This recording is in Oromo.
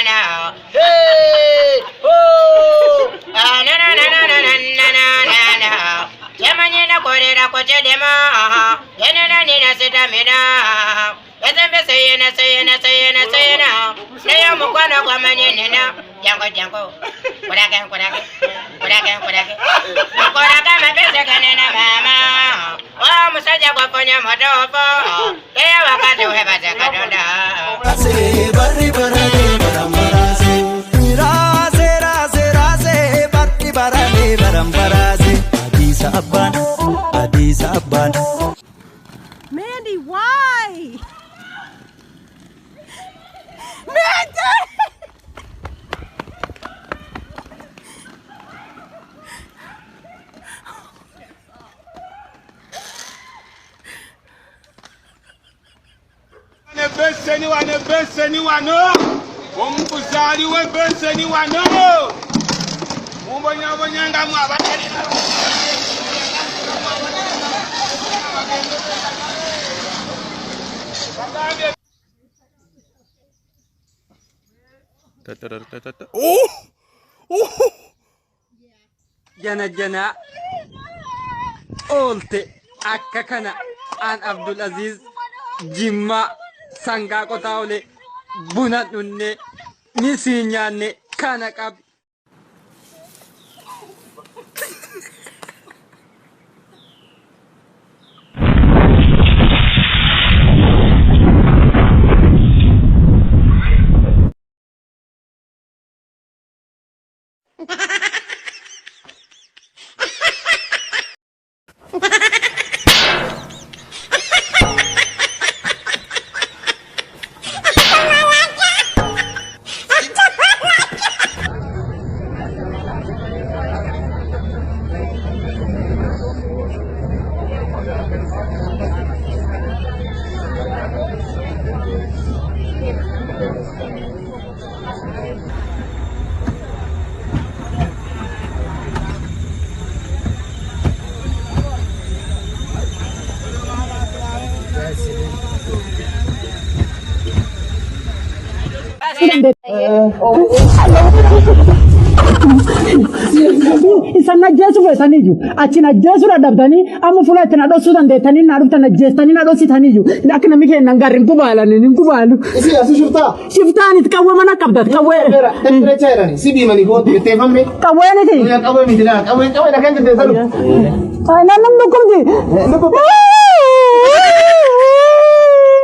na. Hey, oh, na na na na na na na na. Jamani na korera kwa chedema. Yana ni na sitamina. Ezembe sayena sayena sayena sayena. Naya mukwana kwa manyenena. Jango jango. Kurake kurake. Kurake kurake. Kurake mapesa kanena mama. Wa musaja kwa ponya motopo. Eya wakati uheba zakadonda. Barri barane barambarase. Raze raze raze. Barri barane barambarase. Addis Abban. Mandy, why? Mandy! Beseni wano. Ompuzali we beseni wano. Mumbonya bonyanga mu abatali. Oh! Oh! Jana jana olte akka kana an Abdul Aziz Jimma sanga qotawle buna dhunne ni sinyaanne kana qab Isa najjesu feesaniju achi najjesu dadhabdanii amma fuula itti na dhoksuu dandeettanii na dhuftan najjeestanii na dhoksitaniju akka namni kennan garri hin kubaalanii hin kubaalu. Isi asi Shiftaan itti qawwee mana qabdat qawwee. Temperature jedhani si biimanii booda bitteeffamne. Qawweeniti. Qawwee miti qawwee kan jiddeessalu. Namni kumti.